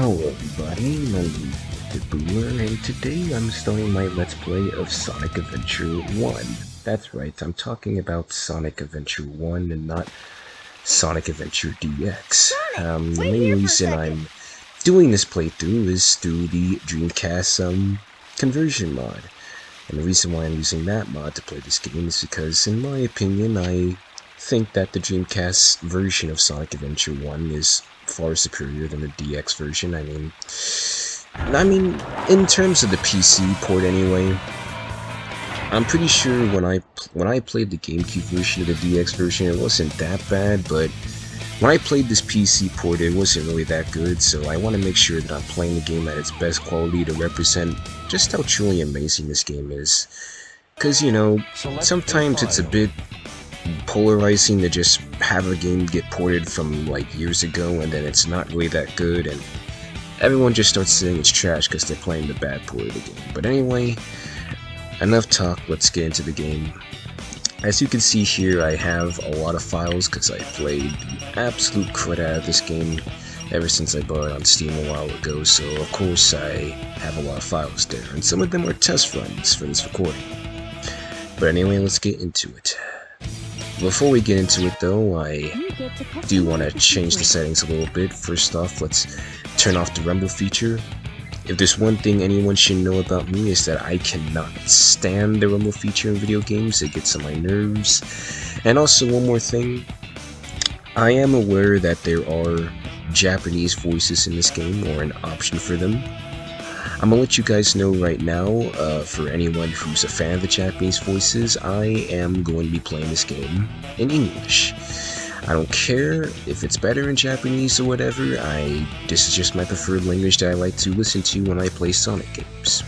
Hello everybody, my name is Boomer, and today I'm starting my Let's Play of Sonic Adventure 1. That's right, I'm talking about Sonic Adventure 1 and not Sonic Adventure DX. The main reason I'm doing this playthrough is through the Dreamcast conversion mod. And the reason why I'm using that mod to play this game is because, in my opinion, I think that the Dreamcast version of Sonic Adventure 1 is far superior than the DX version. I mean, in terms of the PC port anyway, I'm pretty sure when I played the GameCube version of the DX version, it wasn't that bad, but when I played this PC port, it wasn't really that good, so I want to make sure that I'm playing the game at its best quality to represent just how truly amazing this game is. Because, you know, sometimes it's a bit polarizing to just have a game get ported from like years ago and then it's not really that good and everyone just starts saying it's trash because they're playing the bad port of the game. But anyway, enough talk, let's get into the game. As you can see here, I have a lot of files because I played the absolute crud out of this game ever since I bought it on Steam a while ago, so of course I have a lot of files there, and some of them are test runs for this recording. But anyway, let's get into it. Before we get into it though, I do want to change the settings a little bit. First off, let's turn off the rumble feature. If there's one thing anyone should know about me, is that I cannot stand the rumble feature in video games. It gets on my nerves. And also one more thing, I am aware that there are Japanese voices in this game, or an option for them. I'm gonna let you guys know right now, for anyone who's a fan of the Japanese voices, I am going to be playing this game in English. I don't care if it's better in Japanese or whatever, this is just my preferred language that I like to listen to when I play Sonic games.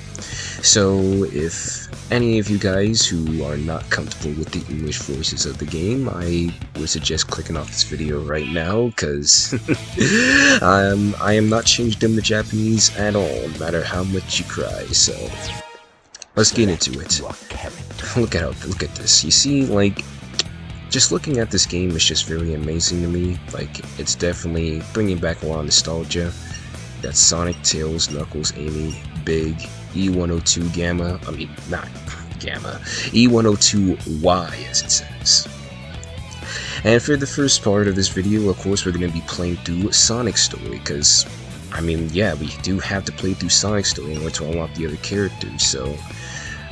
So if any of you guys who are not comfortable with the English voices of the game, I would suggest clicking off this video right now, because I am not changing them to Japanese at all, no matter how much you cry. So let's get into it. Look at this. You see, like, just looking at this game is just very amazing to me. Like, it's definitely bringing back a lot of nostalgia. Got Sonic, Tails, Knuckles, Amy, Big, E102 Gamma, not Gamma, E102Y as it says. And for the first part of this video, of course, we're going to be playing through Sonic's story, because, I mean, yeah, we do have to play through Sonic's story in order to unlock the other characters, so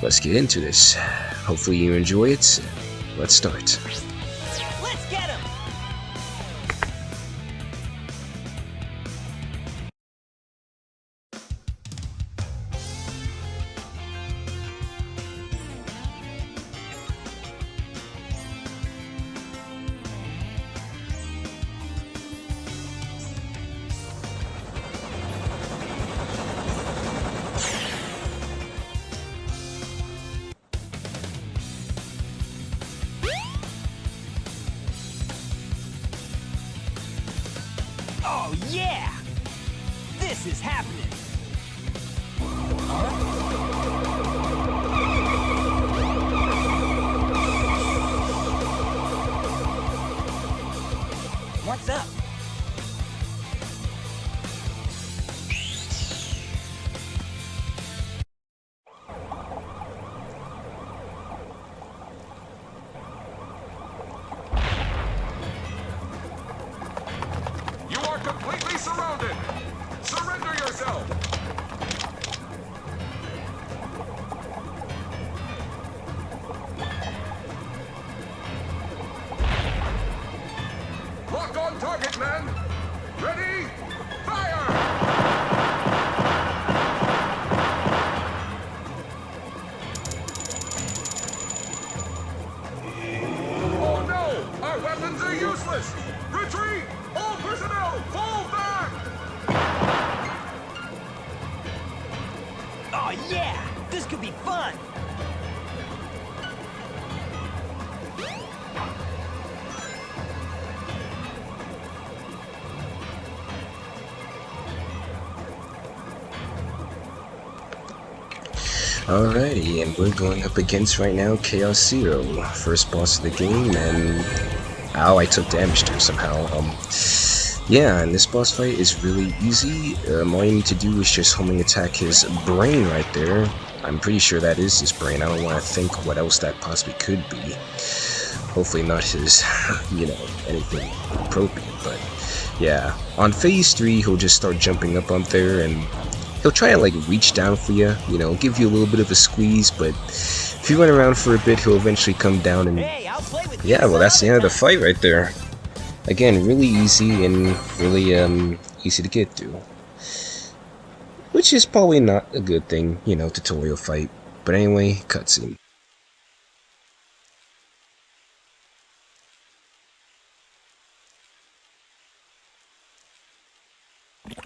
let's get into this. Hopefully you enjoy it. Let's start. Let's get him! Oh yeah! This is happening! What's up? Completely surrounded! Surrender yourself! Lock on target, men! Ready? Fire! Oh no! Our weapons are useless! Retreat! All personnel, fall back! Oh yeah! This could be fun! Alrighty, and we're going up against right now Chaos Zero, first boss of the game, and ow, I took damage to him somehow. Yeah, and this boss fight is really easy. All you need to do is just homing attack his brain right there. I'm pretty sure that is his brain. I don't want to think what else that possibly could be. Hopefully not his, you know, anything appropriate, but yeah. On phase 3, he'll just start jumping up there, and he'll try to, like, reach down for you, you know, give you a little bit of a squeeze, but if you run around for a bit, he'll eventually come down and... Hey, I'll play with yeah, you well, that's the end of the some fight right there. Again, really easy and really easy to get through. Which is probably not a good thing, you know, tutorial fight. But anyway, cutscene.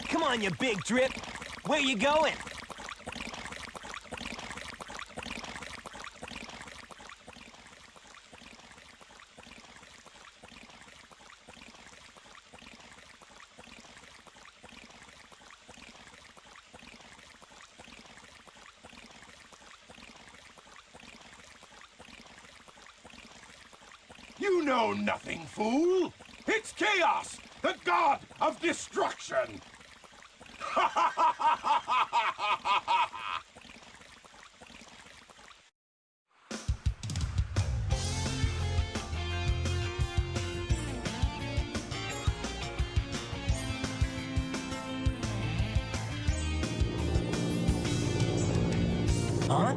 Come on, you big drip. Where you going? You know nothing, fool! It's Chaos, the god of destruction! Huh?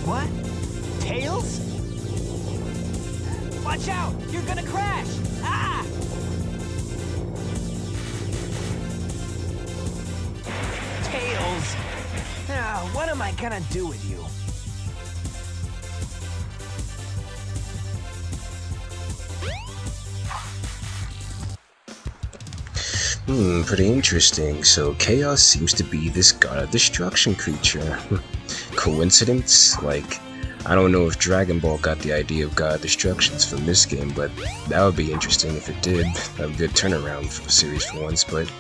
What? Tails? Watch out! You're gonna crash! Ah! Tails! Now, what am I gonna do with you? Pretty interesting. So Chaos seems to be this god of destruction creature. Coincidence? Like, I don't know if Dragon Ball got the idea of god of destructions from this game, but that would be interesting if it did. That would be a good turnaround for the series for once, but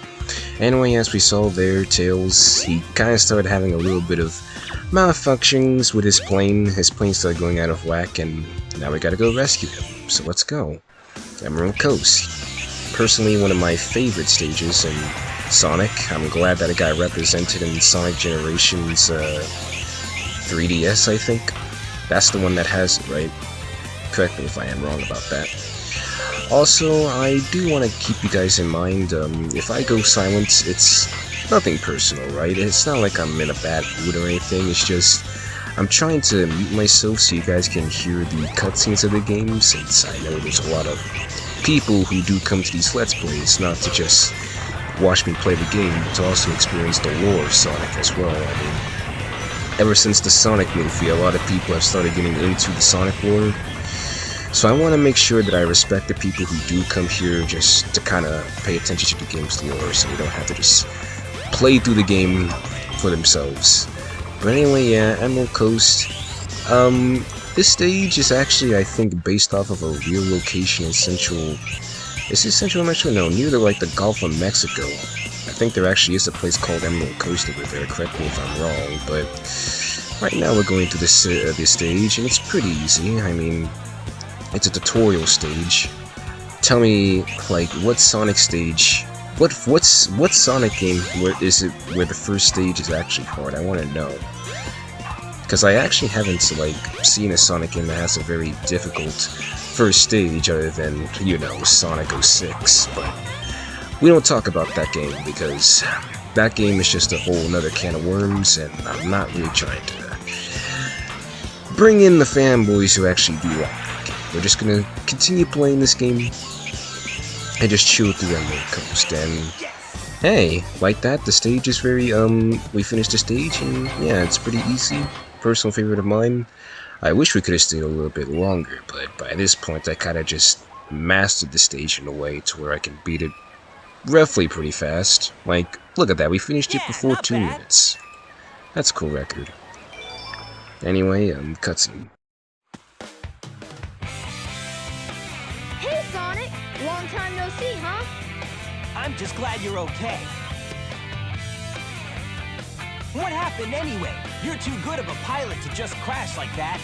anyway, as we saw there, Tails, he kind of started having a little bit of malfunctions with his plane. His plane started going out of whack, and now we gotta go rescue him. So let's go. Emerald Coast. Personally, one of my favorite stages in Sonic. I'm glad that it got represented in Sonic Generations 3DS, I think. That's the one that has it, right? Correct me if I am wrong about that. Also, I do want to keep you guys in mind, if I go silent, it's nothing personal, right? It's not like I'm in a bad mood or anything, it's just I'm trying to mute myself so you guys can hear the cutscenes of the game, since I know there's a lot of people who do come to these Let's Plays, not to just watch me play the game, but to also experience the lore of Sonic as well. I mean, ever since the Sonic movie, a lot of people have started getting into the Sonic lore, so I want to make sure that I respect the people who do come here just to kind of pay attention to the game's lore, so they don't have to just play through the game for themselves. But anyway, yeah, Emerald Coast. This stage is actually, I think, based off of a real location in Central... Is it Central Mexico? No, near like the Gulf of Mexico. I think there actually is a place called Emerald Coast over there, correct me if I'm wrong, but right now we're going through this stage, and it's pretty easy. I mean, it's a tutorial stage. Tell me, like, what Sonic stage... What Sonic game where the first stage is actually hard? I want to know. Because I actually haven't, like, seen a Sonic game that has a very difficult first stage other than, you know, Sonic 06, but we don't talk about that game because that game is just a whole nother can of worms, and I'm not really trying to bring in the fanboys who actually do like that game. We're just gonna continue playing this game and just chill through Emerald Coast, and hey, like that, the stage is very, we finished the stage, and yeah, it's pretty easy. Personal favorite of mine. I wish we could have stayed a little bit longer, but by this point I kind of just mastered the stage in a way to where I can beat it roughly pretty fast. Like, look at that, we finished it before 2 minutes. That's a cool record. Anyway, cutscene. Hey, Sonic! Long time no see, huh? I'm just glad you're okay. What happened anyway? You're too good of a pilot to just crash like that.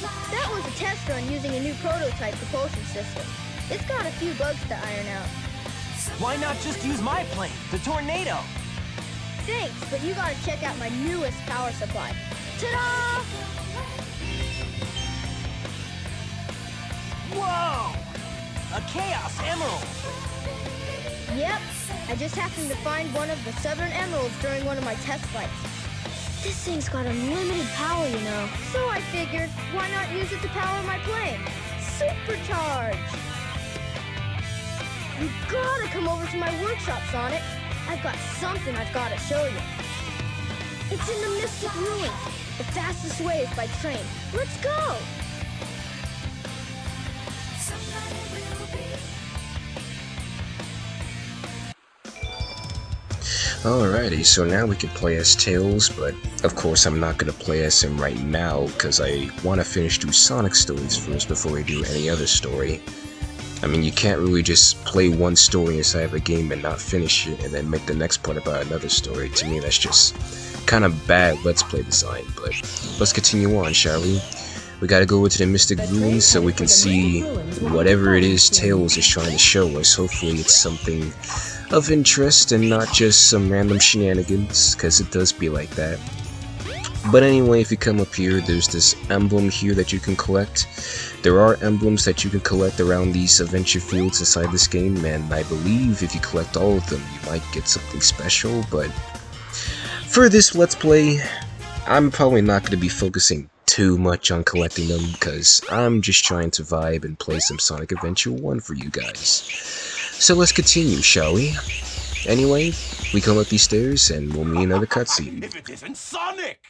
That was a test run using a new prototype propulsion system. It's got a few bugs to iron out. Why not just use my plane, the Tornado? Thanks, but you gotta check out my newest power supply. Ta-da! Whoa! A Chaos Emerald! Yep, I just happened to find one of the Southern Emeralds during one of my test flights. This thing's got unlimited power, you know. So I figured, why not use it to power my plane? Supercharge! You gotta come over to my workshop, Sonic. I've got something I've gotta show you. It's in the Mystic Ruins. The fastest way is by train. Let's go! Alrighty, so now we can play as Tails, but of course I'm not going to play as him right now because I want to finish through Sonic stories first before we do any other story. I mean, you can't really just play one story inside of a game and not finish it and then make the next part about another story. To me, that's just kind of bad Let's Play design, but let's continue on, shall we? We gotta go into the Mystic Ruins so we can see whatever it is Tails is trying to show us. Hopefully it's something of interest and not just some random shenanigans, because it does be like that. But anyway, if you come up here, there's this emblem here that you can collect. There are emblems that you can collect around these adventure fields inside this game, and I believe if you collect all of them, you might get something special, but for this Let's Play, I'm probably not going to be focusing too much on collecting them, because I'm just trying to vibe and play some Sonic Adventure 1 for you guys. So let's continue, shall we? Anyway, we come up these stairs and we'll meet another cutscene. If it isn't Sonic!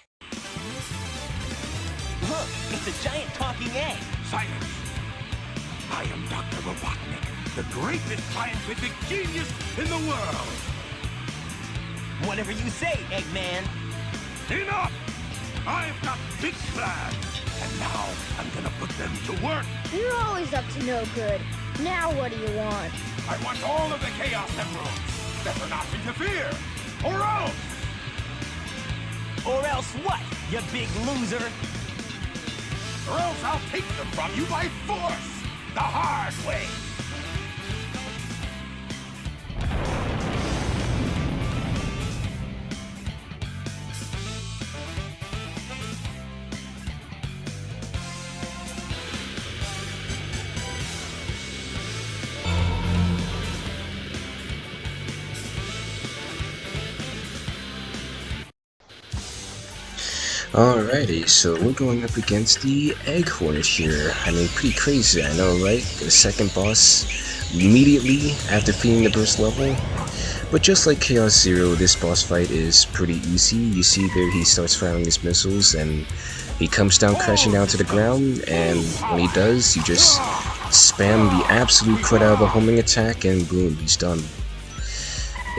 Look, it's a giant talking egg. Silence! I am Dr. Robotnik, the greatest scientific genius in the world! Whatever you say, Eggman. Enough! I've got big plans, and now I'm gonna put them to work! You're always up to no good. Now what do you want? I want all of the Chaos Emeralds! Better not interfere! Or else! Or else what, you big loser? Or else I'll take them from you by force! The hard way! Alrighty, so we're going up against the Egg Hornet here. I mean, pretty crazy, I know, right? The second boss immediately after defeating the burst level. But just like Chaos Zero, this boss fight is pretty easy. You see there he starts firing his missiles and he comes down crashing down to the ground, and when he does, you just spam the absolute crud out of a homing attack and boom, he's done.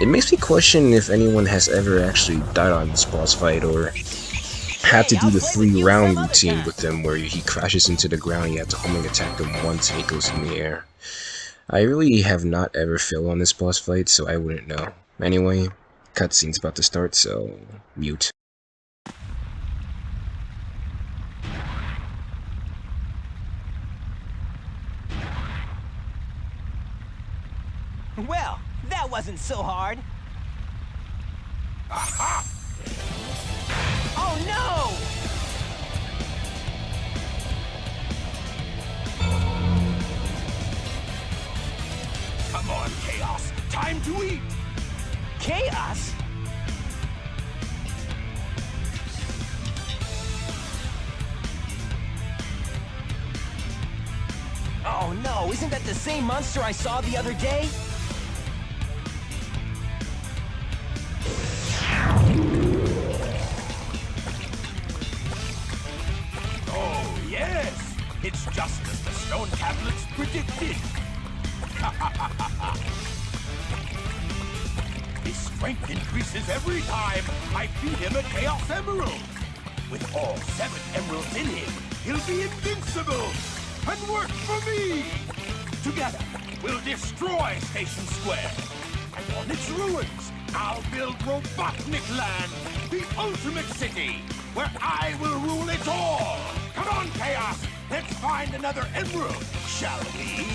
It makes me question if anyone has ever actually died on this boss fight or had to do the 3-round routine with him where he crashes into the ground, you have to homing attack him once and he goes in the air. I really have not ever failed on this boss fight, so I wouldn't know. Anyway, cutscene's about to start, so mute. Well, that wasn't so hard. Aha! Oh no! Come on, Chaos! Time to eat! Chaos? Oh no, isn't that the same monster I saw the other day? Oh, yes! It's just as the stone tablets predicted! His strength increases every time I feed him a Chaos Emerald! With all 7 emeralds in him, he'll be invincible! And work for me! Together, we'll destroy Station Square! And on its ruins, I'll build Robotnik Land, the ultimate city! where I will rule it all. Come on, Chaos. Let's find another emerald, shall we?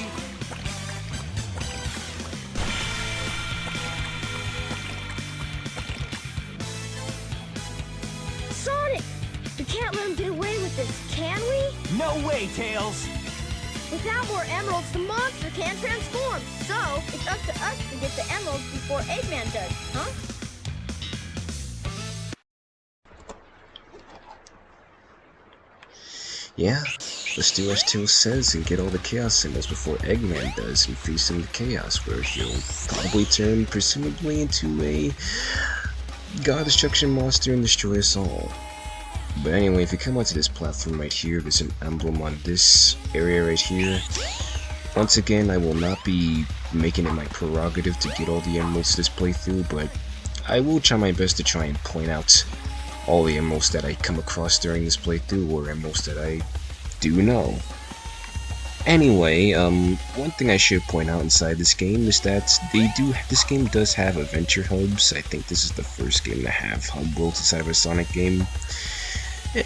Sonic! We can't let him get away with this, can we? No way, Tails. Without more emeralds, the monster can't transform. So, it's up to us to get the emeralds before Eggman does, huh? Yeah, let's do as Tails says and get all the Chaos Symbols before Eggman does and face him to Chaos, where he'll probably turn presumably into a God Destruction monster and destroy us all. But anyway, if you come onto this platform right here, there's an emblem on this area right here. Once again, I will not be making it my prerogative to get all the emeralds this playthrough, but I will try my best to try and point out all the emeralds that I come across during this playthrough, or emeralds that I do know. Anyway, one thing I should point out inside this game is that this game does have adventure hubs. I think this is the first game to have hub worlds inside of a Sonic game.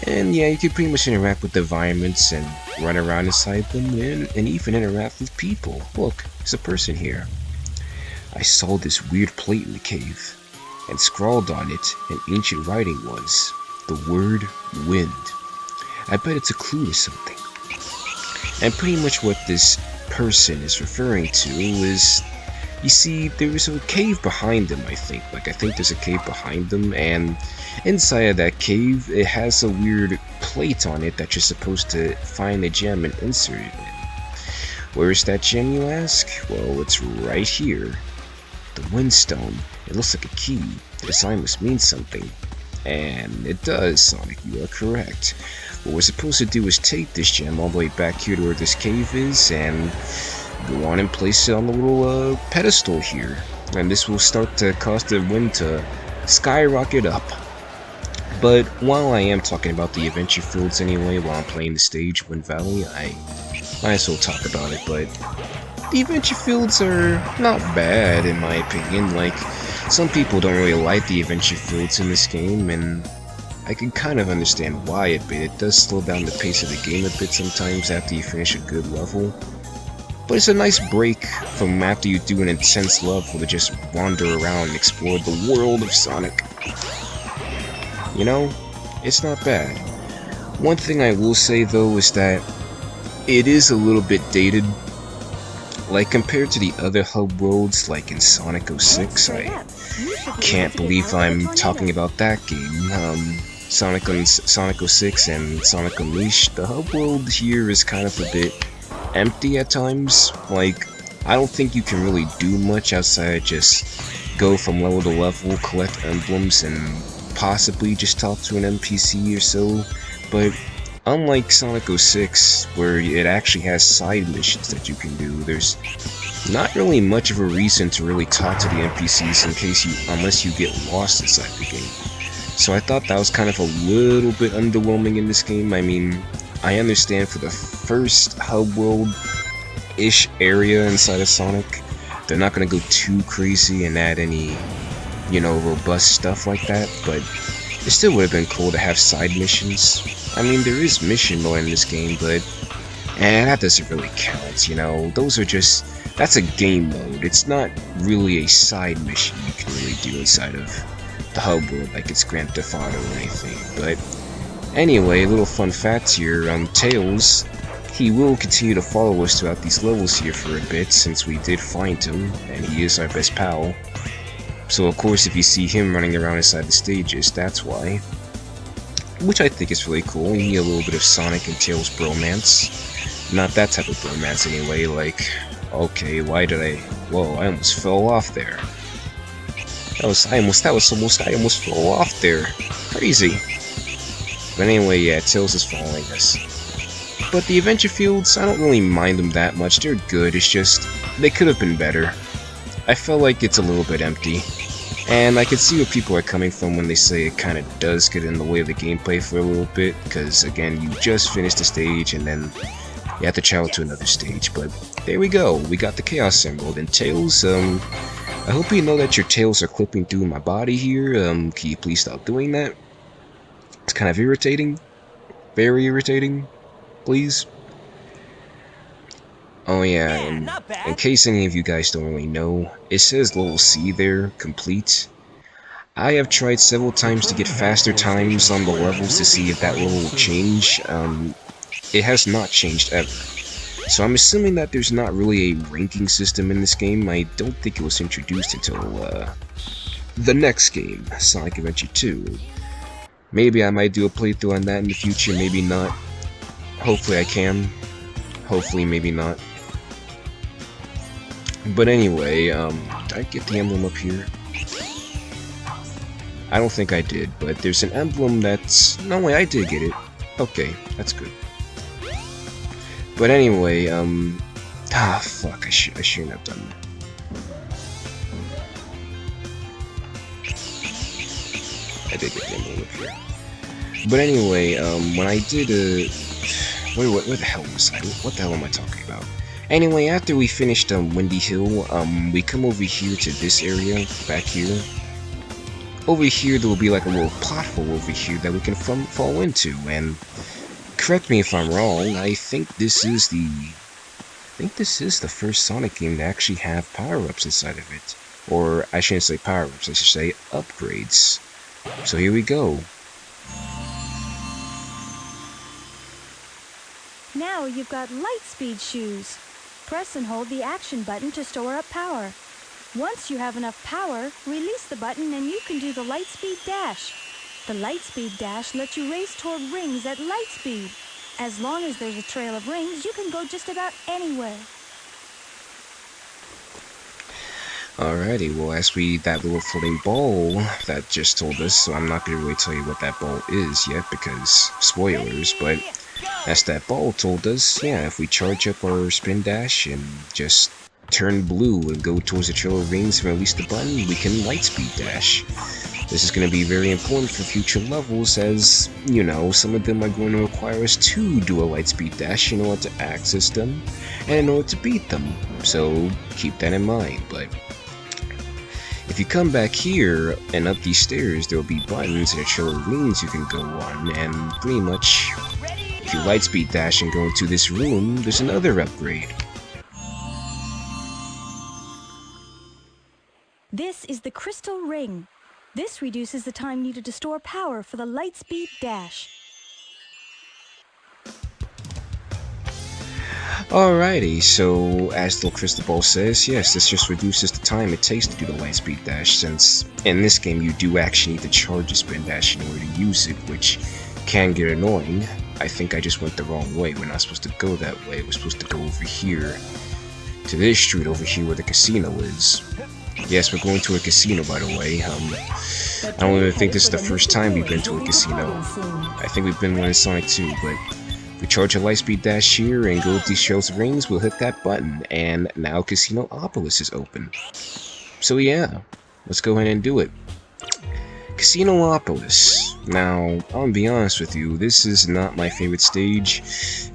And yeah, you can pretty much interact with the environments and run around inside them, and even interact with people. Look, there's a person here. I saw this weird plate in the cave, and scrawled on it in ancient writing was the word wind. I bet it's a clue to something. And pretty much what this person is referring to is, you see, there's a cave behind them, I think. I think there's a cave behind them, and inside of that cave, it has a weird plate on it that you're supposed to find a gem and insert it in. Where is that gem, you ask? Well, it's right here. The Windstone. It looks like a key. The design must mean something. And it does, Sonic, you are correct. What we're supposed to do is take this gem all the way back here to where this cave is, and go on and place it on the little pedestal here. And this will start to cause the wind to skyrocket up. But while I am talking about the adventure fields anyway, while I'm playing the stage, Wind Valley, I might as well talk about it, but the adventure fields are not bad in my opinion. Some people don't really like the adventure fields in this game, and I can kind of understand why a bit. It does slow down the pace of the game a bit sometimes after you finish a good level. But it's a nice break from after you do an intense level to just wander around and explore the world of Sonic. You know, it's not bad. One thing I will say though is that it is a little bit dated. Compared to the other hub worlds, like in Sonic 06, I can't believe I'm talking about that game. Sonic 06 and Sonic Unleashed, the hub world here is kind of a bit empty at times. I don't think you can really do much outside of just go from level to level, collect emblems, and possibly just talk to an NPC or so. But unlike Sonic 06, where it actually has side missions that you can do, there's not really much of a reason to really talk to the NPCs unless you get lost inside the game. So I thought that was kind of a little bit underwhelming in this game. I mean, I understand for the first hub world-ish area inside of Sonic, they're not gonna go too crazy and add any, robust stuff like that, but it still would have been cool to have side missions. I mean, there is mission lore in this game, but that doesn't really count, Those are just, that's a game mode. It's not really a side mission you can really do inside of the hub world like it's Grand Theft Auto or anything. But anyway, little fun facts here. Tails, he will continue to follow us throughout these levels here for a bit, since we did find him, and he is our best pal. So of course, if you see him running around inside the stages, that's why. Which I think is really cool. We need a little bit of Sonic and Tails bromance. Not that type of bromance anyway, okay, why did I... Whoa, I almost fell off there. I almost fell off there. Crazy. But anyway, yeah, Tails is following us. But the adventure fields, I don't really mind them that much. They're good, it's just, they could have been better. I felt like it's a little bit empty. And I can see where people are coming from when they say it kind of does get in the way of the gameplay for a little bit, because again, you just finished the stage and then you have to travel to another stage. But there we go, we got the Chaos Emerald. And Tails, I hope you know that your tails are clipping through my body here. Can you please stop doing that? It's kind of irritating. Very irritating. Please. Oh yeah, and not bad. in case any of you guys don't really know, it says level C there, complete. I have tried several times to get faster times on the levels to see if that level will change. It has not changed ever. So I'm assuming that there's not really a ranking system in this game. I don't think it was introduced until the next game, Sonic Adventure 2. Maybe I might do a playthrough on that in the future, maybe not. Hopefully I can. Hopefully maybe not. But anyway, did I get the emblem up here? I don't think I did, but there's an emblem that's... No way, I did get it. Okay, that's good. But anyway, fuck, I shouldn't have done that. I did get the emblem up here. But anyway, when I did wait, what the hell was I? What the hell am I talking about? Anyway, after we finished Windy Hill, we come over here to this area, back here. Over here, there will be like a little pothole over here that we can fall into, and correct me if I'm wrong, I think this is the first Sonic game to actually have power-ups inside of it. Or, I shouldn't say power-ups, I should say upgrades. So here we go. Now you've got Lightspeed shoes. Press and hold the action button to store up power. Once you have enough power, release the button and you can do the Lightspeed Dash. The Lightspeed Dash lets you race toward rings at light speed. As long as there's a trail of rings, you can go just about anywhere. Alrighty, well, that little floating ball that just told us, so I'm not going to really tell you what that ball is yet, because spoilers, but as that ball told us, yeah, if we charge up our spin dash and just turn blue and go towards the trail of rings and release the button, we can lightspeed dash. This is going to be very important for future levels, as, you know, some of them are going to require us to do a lightspeed dash in order to access them, and in order to beat them, so keep that in mind. But if you come back here and up these stairs, there will be buttons and a trail of rings you can go on, and pretty much, if you lightspeed dash and go into this room, there's another upgrade. This is the Crystal Ring. This reduces the time needed to store power for the Lightspeed Dash. Alrighty, so as the crystal ball says, yes, this just reduces the time it takes to do the lightspeed dash, since in this game you do actually need to charge the spin dash in order to use it, which can get annoying. I think I just went the wrong way. We're not supposed to go that way. We're supposed to go over here, to this street over here where the casino is. Yes, we're going to a casino, by the way. I don't even think this is the first time we've been to a casino. I think we've been one in Sonic 2, but if we charge a lightspeed dash here and go up these trails of rings, we'll hit that button, and now Casinopolis is open. So yeah, let's go ahead and do it. Casinopolis. Now, I'm gonna be honest with you, this is not my favorite stage.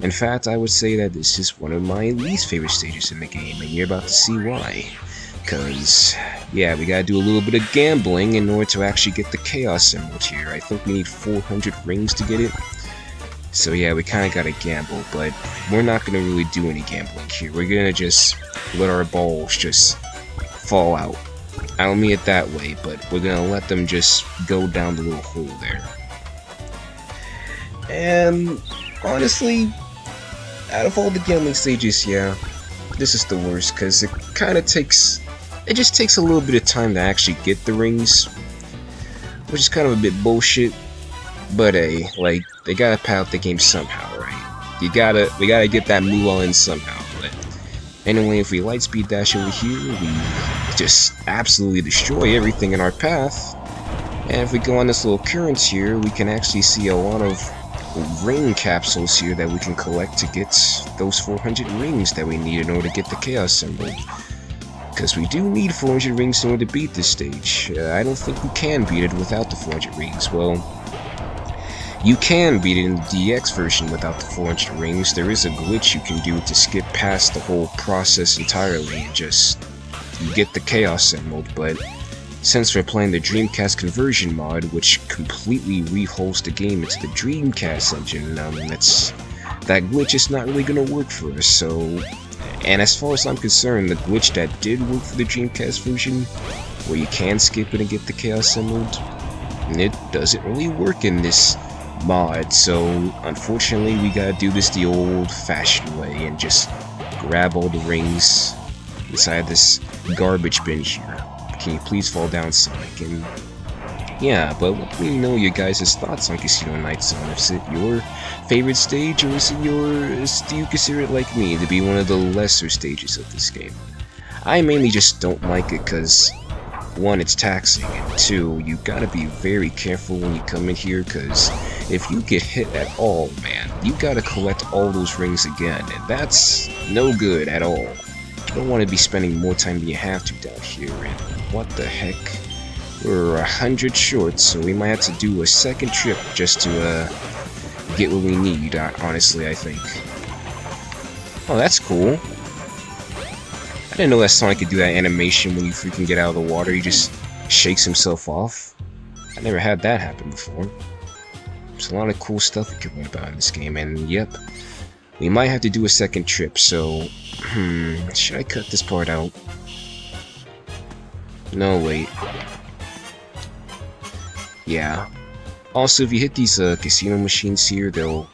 In fact, I would say that this is one of my least favorite stages in the game, and you're about to see why. Because, yeah, we gotta do a little bit of gambling in order to actually get the Chaos Emerald here. I think we need 400 rings to get it. So yeah, we kinda gotta gamble, but we're not gonna really do any gambling here. We're gonna just let our balls just fall out. I don't mean it that way, but we're gonna let them just go down the little hole there. And honestly, out of all the gambling stages, yeah, this is the worst, because it just takes a little bit of time to actually get the rings, which is kind of a bit bullshit. But hey, like, they gotta pad out the game somehow, right? We gotta get that moolah in somehow. But anyway, if we lightspeed dash over here, we just absolutely destroy everything in our path. And if we go on this little current here, we can actually see a lot of ring capsules here that we can collect to get those 400 rings that we need in order to get the Chaos Emerald. Because we do need 400 rings in order to beat this stage. I don't think we can beat it without the 400 rings. Well, you can beat it in the DX version without the 400 rings. There is a glitch you can do to skip past the whole process entirely and just get the Chaos Emerald, but since we're playing the Dreamcast conversion mod, which completely reholds the game into the Dreamcast engine, that glitch is not really gonna work for us, so... And as far as I'm concerned, the glitch that did work for the Dreamcast version, where you can skip it and get the Chaos Emerald, it doesn't really work in this mod, so unfortunately we gotta do this the old-fashioned way and just grab all the rings inside this garbage bin here. Can you please fall down, Sonic? And yeah, but let me know your guys' thoughts on Casino Night Zone. Is it your favorite stage, or do you consider it like me to be one of the lesser stages of this game? I mainly just don't like it because, one, it's taxing, and two, you gotta be very careful when you come in here, because if you get hit at all, man, you gotta collect all those rings again, and that's no good at all. You don't want to be spending more time than you have to down here, and what the heck? We're 100 short, so we might have to do a second trip just to get what we need, honestly, I think. Oh, that's cool. I didn't know that Sonic could do that animation when you freaking get out of the water. He just shakes himself off. I never had that happen before. There's a lot of cool stuff we could learn about in this game, and yep, we might have to do a second trip, so... should I cut this part out? No, wait. Yeah. Also, if you hit these casino machines here, they'll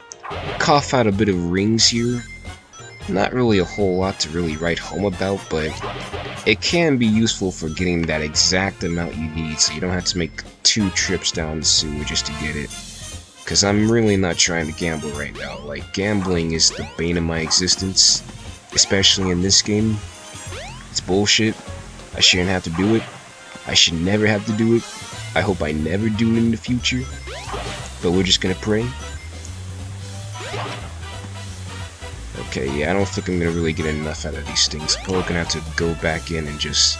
cough out a bit of rings here. Not really a whole lot to really write home about, but it can be useful for getting that exact amount you need, so you don't have to make 2 trips down the sewer just to get it. Because I'm really not trying to gamble right now. Like, gambling is the bane of my existence, especially in this game. It's bullshit. I shouldn't have to do it. I should never have to do it. I hope I never do it in the future. But we're just gonna pray. Okay, yeah, I don't think I'm gonna really get enough out of these things. I'm probably gonna have to go back in and just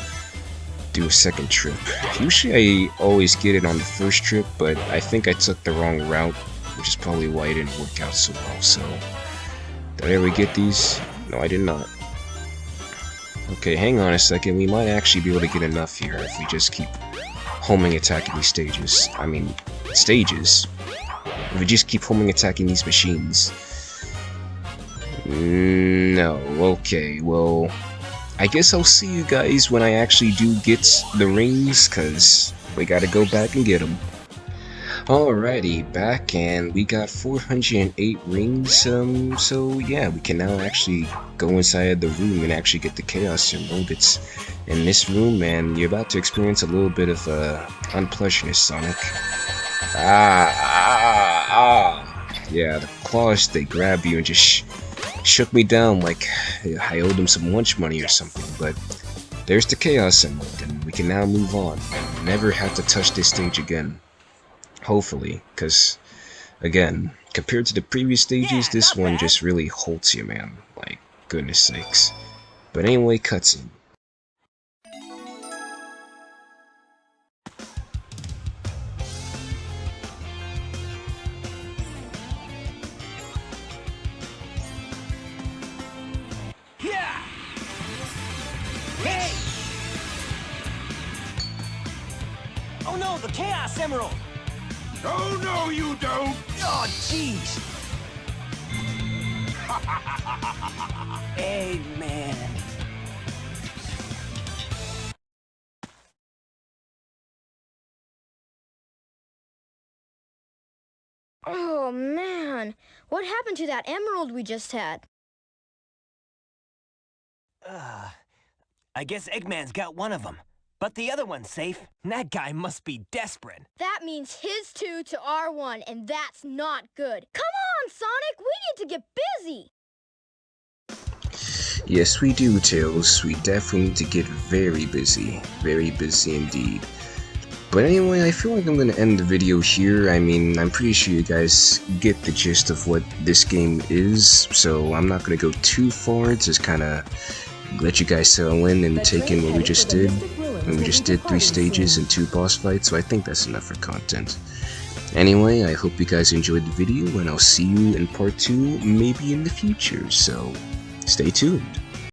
do a second trip. Usually I always get it on the first trip, but I think I took the wrong route, which is probably why it didn't work out so well, so... Did I ever get these? No, I did not. Okay, hang on a second, we might actually be able to get enough here if we just keep homing attacking these stages. I mean, stages. If we just keep homing attacking these machines. No, okay, well... I guess I'll see you guys when I actually do get the rings, cause we gotta go back and get them. Alrighty, back, and we got 408 rings, so yeah, we can now actually go inside the room and actually get the Chaos Emerald. It's in this room, and you're about to experience a little bit of unpleasantness, Sonic. Yeah, the claws, they grab you and just shook me down like I owed them some lunch money or something, but there's the Chaos Emerald, and we can now move on and never have to touch this stage again. Hopefully, because, again, compared to the previous stages, this one just really holds you, man. Like, goodness sakes. But anyway, cutscene. Hey! Oh no, the Chaos Emerald! Oh, no, you don't! Oh, jeez! Amen. Oh, man. What happened to that emerald we just had? I guess Eggman's got one of them. But the other one's safe. That guy must be desperate. That means his 2 to our 1, and that's not good. Come on, Sonic! We need to get busy! Yes, we do, Tails. We definitely need to get very busy. Very busy indeed. But anyway, I feel like I'm gonna end the video here. I mean, I'm pretty sure you guys get the gist of what this game is, so I'm not gonna go too far, just kinda let you guys settle in and take in what we just did. And we just did 3 stages and 2 boss fights, so I think that's enough for content. Anyway, I hope you guys enjoyed the video, and I'll see you in part 2 maybe in the future, so stay tuned.